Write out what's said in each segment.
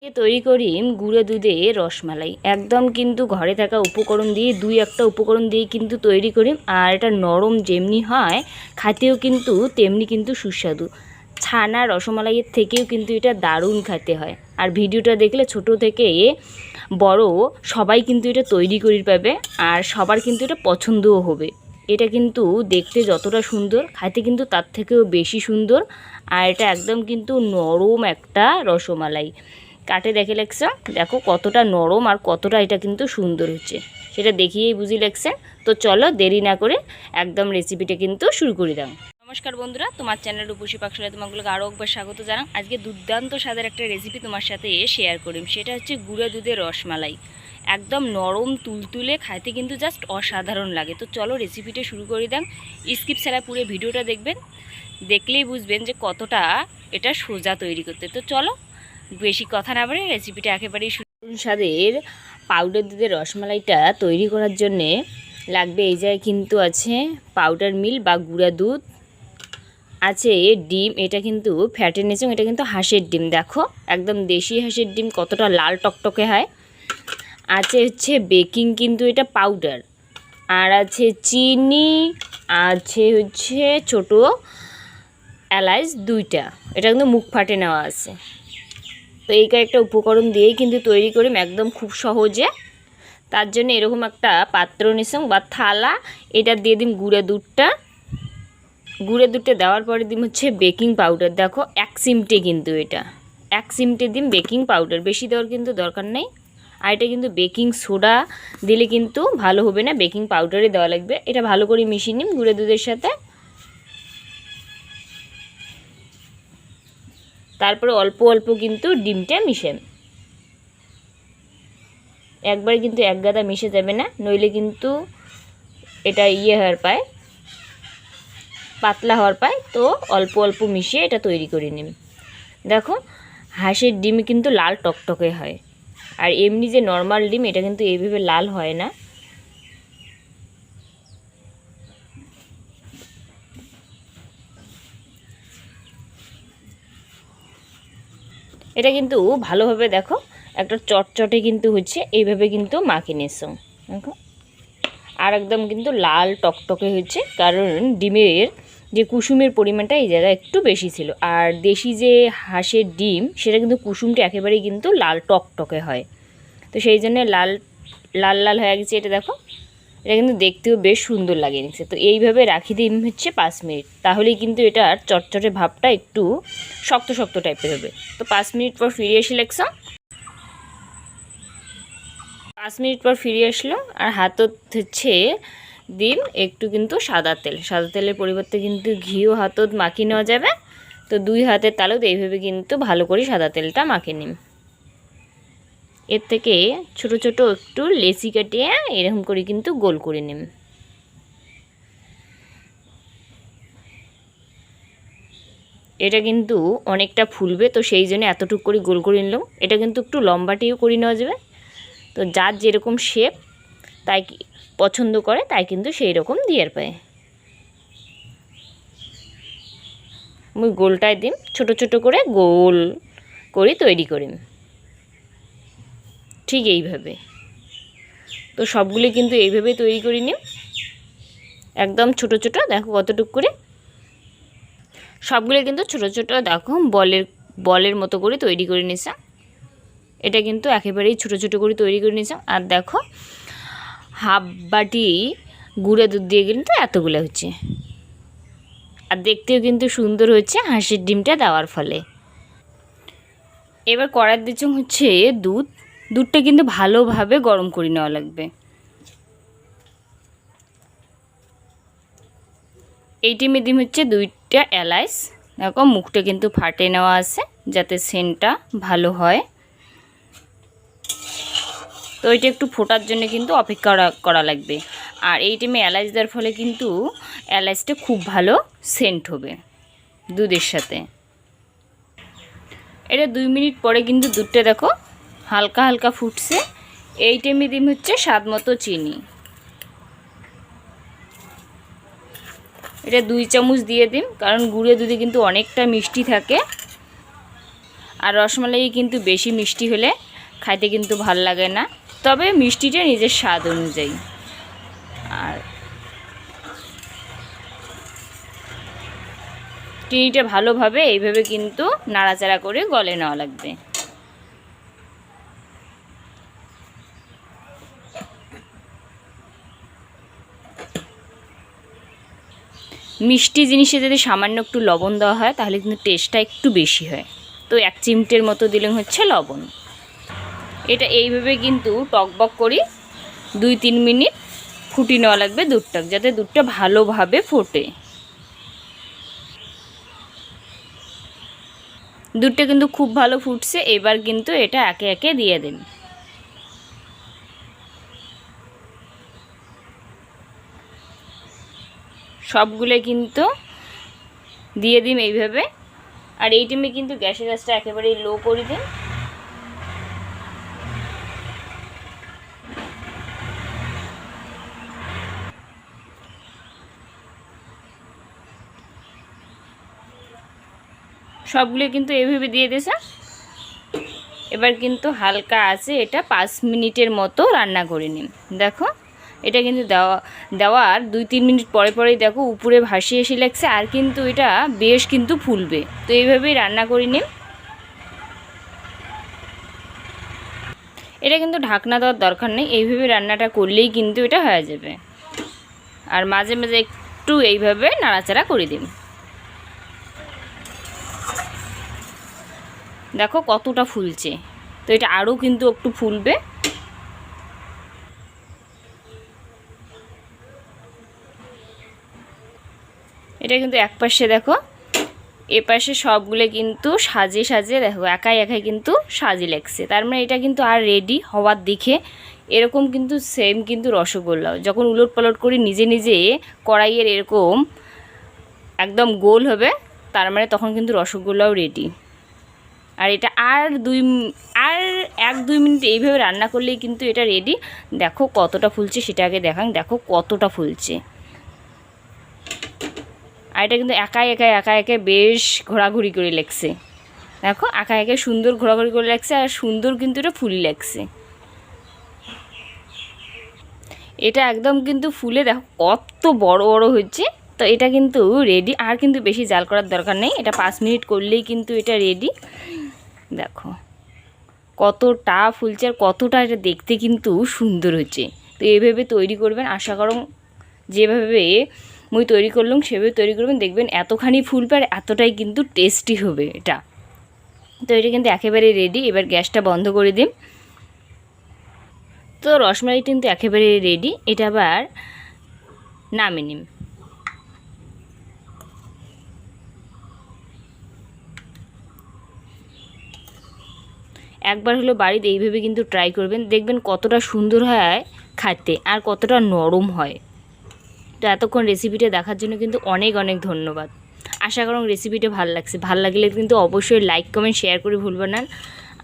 তৈরি করি গুঁড়ো দুধে রসমালাই। একদম কিন্তু ঘরে থাকা উপকরণ দিয়ে দুই একটা উপকরণ দিয়ে কিন্তু তৈরি করি। আর এটা নরম যেমনি হয় খেতেও কিন্তু তেমনি কিন্তু সুস্বাদু। ছানা রসমালাইয়ের থেকেও কিন্তু এটা দারুণ খেতে হয়। আর ভিডিওটা দেখলে ছোট থেকে বড় সবাই কিন্তু এটা তৈরি করে পাবে, আর সবার কিন্তু এটা পছন্দও হবে। এটা কিন্তু দেখতে যতটা সুন্দর খেতে কিন্তু তার থেকেও বেশি সুন্দর। আর এটা একদম কিন্তু নরম একটা রসমালাই। কাটে দেখে লাগছে, দেখো কতটা নরম আর কতটা এটা কিন্তু সুন্দর হচ্ছে, সেটা দেখিয়েই বুঝি লাগছে। তো চলো দেরি না করে একদম রেসিপিটা কিন্তু শুরু করে দাও। নমস্কার বন্ধুরা, তোমার চ্যানেল রূপসী পাকশালায় তোমাগুলোকে আরও একবার স্বাগত জানাই। আজকে দুর্দান্ত স্বাদের একটা রেসিপি তোমার সাথে শেয়ার করিম, সেটা হচ্ছে গুঁড়ো দুধের রসমালাই। একদম নরম তুলতুলে, খাইতে কিন্তু জাস্ট অসাধারণ লাগে। তো চলো রেসিপিটা শুরু করে দাও। স্কিপ ছাড়া পুরো ভিডিওটা দেখবেন, দেখলেই বুঝবেন যে কতটা এটা সোজা তৈরি করতে। তো চলো বেশি কথা না বলে রেসিপিটা একেবারেই স্বাদের পাউডার দুধের রসমালাইটা তৈরি করার জন্যে লাগবে এই জায়গায় কিন্তু আছে পাউডার মিল্ক বা গুঁড়া দুধ, আছে ডিম। এটা কিন্তু ফ্যাটের নিচে, এটা কিন্তু হাঁসের ডিম, দেখো একদম দেশি হাঁসের ডিম, কতটা লাল টকটকে হয়। আছে হচ্ছে বেকিং কিন্তু এটা পাউডার, আর আছে চিনি, আছে হচ্ছে ছোট এলাচ দুইটা, এটা কিন্তু মুখ ফাটে নেওয়া আছে। তো এই কয়েকটা উপকরণ দিয়েই কিন্তু তৈরি করি একদম খুব সহজে। তার জন্য এরকম একটা পাত্র নিলাম বা থালা, এটা দিয়ে দিন গুঁড়ো দুধটা দেওয়ার পরে দিন হচ্ছে বেকিং পাউডার। দেখো 1 চিমটে কিন্তু এটা 1 চিমটে দিন বেকিং পাউডার, বেশি দেওয়ার কিন্তু দরকার নেই। আর এটা কিন্তু বেকিং সোডা দিলে কিন্তু ভালো হবে না, বেকিং পাউডারে দেওয়া লাগবে। এটা ভালো করে মিশিয়ে নিন গুঁড়ো দুধের সাথে। তারপরে অল্প অল্প কিন্তু ডিমটা মিশান, একবারে কিন্তু এক গাদা মিশে যাবে না, নইলে কিন্তু এটা হওয়ার পায়, পাতলা হওয়ার পায়। তো অল্প অল্প মিশিয়ে এটা তৈরি করে নিন। দেখো হাঁসের ডিম কিন্তু লাল টকটকে হয়, আর এমনি যে নর্মাল ডিম এটা কিন্তু এইভাবে লাল হয় না। এটা কিন্তু ভালোভাবে দেখো একটা চটচটে কিন্তু হচ্ছে, এইভাবে কিন্তু মাখিয়ে নিয়েছো দেখো। আর একদম কিন্তু লাল টকটকে হচ্ছে, কারণ ডিমের যে কুসুমের পরিমাণটা এই জায়গায় একটু বেশি ছিল। আর দেশি যে হাঁসের ডিম সেটা কিন্তু কুসুমটা একেবারেই কিন্তু লাল টকটকে হয়, তো সেই জন্য লাল লাল লাল হয়ে গেছে। এটা দেখো, এটা কিন্তু দেখতেও বেশ সুন্দর লাগে নিচ্ছে। তো এইভাবে রাখি দিন হচ্ছে 5 মিনিট, তাহলেই কিন্তু এটার চটচটে ভাবটা একটু শক্ত শক্ত টাইপের হবে। তো 5 মিনিট পর ফিরে এসে লেগছ, 5 মিনিট পর ফিরে আসলো। আর হাতত হচ্ছে দিন একটু কিন্তু সাদা তেলের পরিবর্তে কিন্তু ঘিও হাতত মাখিয়ে নেওয়া যাবে। তো 2 হাতের তালুতে এইভাবে কিন্তু ভালো করে সাদা তেলটা মাখিয়ে নিন। এর থেকে ছোট ছোট একটু লেচি কাটিয়ে এরকম করে কিন্তু গোল করে নিন। এটা কিন্তু অনেকটা ফুলবে, তো সেই জন্য এতটুকু করে গোল করে নিলাম। এটা কিন্তু একটু লম্বাটিও করে নেওয়া যাবে, তো যার যেরকম শেপ তাই পছন্দ করে তাই কিন্তু সেই রকম দিয়ে পায়। মুই গোলটায় দিন ছোট ছোট করে গোল করে তৈরি করি ঠিক এইভাবে। তো সবগুলি কিন্তু এইভাবেই তৈরি করে নিন, একদম ছোট ছোট। দেখো কতটুকু করে সবগুলো কিন্তু ছোট ছোট দেখো বলের মতো করে তৈরি করে নিয়েছে। এটা কিন্তু একেবারেই ছোট ছোট করে তৈরি করে নিয়েছে। আর দেখো হাফ বাটি গুঁড়ো দুধ দিয়ে কিন্তু এতগুলো হচ্ছে, আর দেখতেও কিন্তু সুন্দর হচ্ছে হাঁসের ডিমটা দেওয়ার ফলে। এবার কড়াই দিচ্ছ হচ্ছে দুধটা কিন্তু ভালোভাবে গরম করে নেওয়া লাগবে। এইটি মিডিয়াম হচ্ছে 2টা এলাচ, দেখো মুখটা কিন্তু ফাটে নেওয়া আছে যাতে সেন্টটা ভালো হয়। তো এটা একটু ফোটার জন্য কিন্তু অপেক্ষা করা লাগবে। আর এই টাইমে এলাচ দেওয়ার ফলে কিন্তু এলাচটা খুব ভালো সেন্ট হবে দুধের সাথে। এটা 2 মিনিট পরে কিন্তু দুধটা দেখো হালকা হালকা ফুটছে। এই টাইমে দিন হচ্ছে স্বাদ মতো চিনি, এটা 2 চামচ দিয়ে দিন, কারণ গুঁড়ো দুধে কিন্তু অনেকটা মিষ্টি থাকে। আর রসমালাই কিন্তু বেশি মিষ্টি হলে খাইতে কিন্তু ভাল লাগে না, তবে মিষ্টিটা নিজের স্বাদ অনুযায়ী। আর চিনিটা ভালোভাবে এইভাবে কিন্তু নাড়াচাড়া করে গলে নেওয়া লাগবে। মিষ্টি জিনিসে যদি সামান্য একটু লবণ দেওয়া হয় তাহলে কিন্তু টেস্টটা একটু বেশি হয়। তো 1 চিমটের মতো দিলে হচ্ছে লবণ। এটা এইভাবে কিন্তু টকবক করি 2-3 মিনিট ফুটিয়ে নেওয়া লাগবে দুধটা, যাতে দুধটা ভালোভাবে ফোটে। দুধটা কিন্তু খুব ভালো ফুটছে। এবার কিন্তু এটা একে একে দিয়ে দেন। সবগুলো কিন্তু দিয়ে দিন এইভাবে। আর এই টাইমে কিন্তু গ্যাসের আঁচটা একেবারেই লো করে দিন। সবগুলো কিন্তু এইভাবে দিয়ে দিয়েছে। এবার কিন্তু হালকা আছে এটা 5 মিনিটের মতো রান্না করে নিন। দেখো এটা কিন্তু দেওয়ার 2-3 মিনিট পরে পরেই দেখো উপরে ভাসিয়ে এসে লাগছে, আর কিন্তু এটা বেশ কিন্তু ফুলবে। তো এইভাবেই রান্না করে নিন। এটা কিন্তু ঢাকনা দেওয়ার দরকার নেই, এইভাবে রান্নাটা করলেই কিন্তু এটা হয়ে যাবে। আর মাঝে মাঝে একটু এইভাবে নাড়াচাড়া করে দিন। দেখো কতটা ফুলছে। তো এটা আরও কিন্তু একটু ফুলবে। এটা কিন্তু এক পাশে দেখো, এ পাশে সবগুলো কিন্তু সাজিয়ে সাজিয়ে দেখো একাই একাই কিন্তু সাজিয়ে লাগছে। তার মানে এটা কিন্তু আর রেডি হওয়ার দিকে। এরকম কিন্তু সেম কিন্তু রসগোল্লাও যখন উলট পালট করি নিজে নিজে কড়াইয়ের এরকম একদম গোল হবে, তার মানে তখন কিন্তু রসগোল্লাও রেডি। আর এটা আর 1-2 মিনিট এইভাবে রান্না করলেই কিন্তু এটা রেডি। দেখো কতটা ফুলছে সেটা আগে দেখান। দেখো কতটা ফুলছে। আর এটা কিন্তু একা একা বেশ ঘোরাঘুরি করে লাগছে। দেখো একা একা সুন্দর ঘোরাঘুরি করে লাগছে, আর সুন্দর কিন্তু এটা ফুলি লাগছে। এটা একদম কিন্তু ফুলে দেখো কত বড় বড় হচ্ছে। তো এটা কিন্তু রেডি। আর কিন্তু বেশি জাল করার দরকার নেই, এটা 5 মিনিট করলেই কিন্তু এটা রেডি। দেখো কতটা ফুলছে আর কতটা এটা দেখতে কিন্তু সুন্দর হচ্ছে। তো এইভাবে তৈরি করবেন। আশা করো যেভাবে মুই তৈরি করলাম সেভাবে তৈরি করবেন, দেখবেন এতখানি ফুলবে আর এতটাই কিন্তু টেস্টি হবে এটা। তো এটা কিন্তু একেবারে রেডি। এবার গ্যাসটা বন্ধ করে দিন। তো রসমালাই কিন্তু একেবারে রেডি। এটা আবার নামিয়ে নিন। একবার হলো বাড়িতে এইভাবে কিন্তু ট্রাই করবেন, দেখবেন কতটা সুন্দর হয় খেতে আর কতটা নরম হয়। তো এতক্ষণ রেসিপিটা দেখার জন্য কিন্তু অনেক অনেক ধন্যবাদ। আশা করুন রেসিপিটা ভালো লাগছে। ভালো লাগলে কিন্তু অবশ্যই লাইক কমেন্ট শেয়ার করে ভুলবেন না।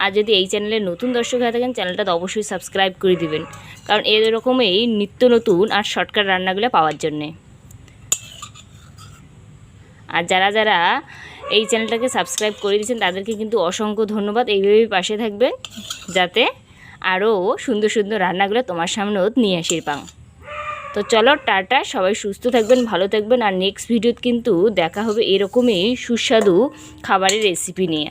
আর যদি এই চ্যানেলে নতুন দর্শক হয়ে থাকেন চ্যানেলটা তো অবশ্যই সাবস্ক্রাইব করে দিবেন, কারণ এরকমই নিত্য নতুন আর শর্টকাট রান্নাগুলো পাওয়ার জন্যে। আর যারা যারা এই চ্যানেলটাকে সাবস্ক্রাইব করে দিয়েছেন তাদেরকে কিন্তু অসংখ্য ধন্যবাদ। এইভাবেই পাশে থাকবেন যাতে আরও সুন্দর সুন্দর রান্নাগুলো তোমার সামনে নিয়ে আসি পাং। তো চলো টাটা, সবাই সুস্থ থাকবেন, ভালো থাকবেন। আর নেক্সট ভিডিওতে কিন্তু দেখা হবে এরকমই সুস্বাদু খাবারের রেসিপি নিয়ে।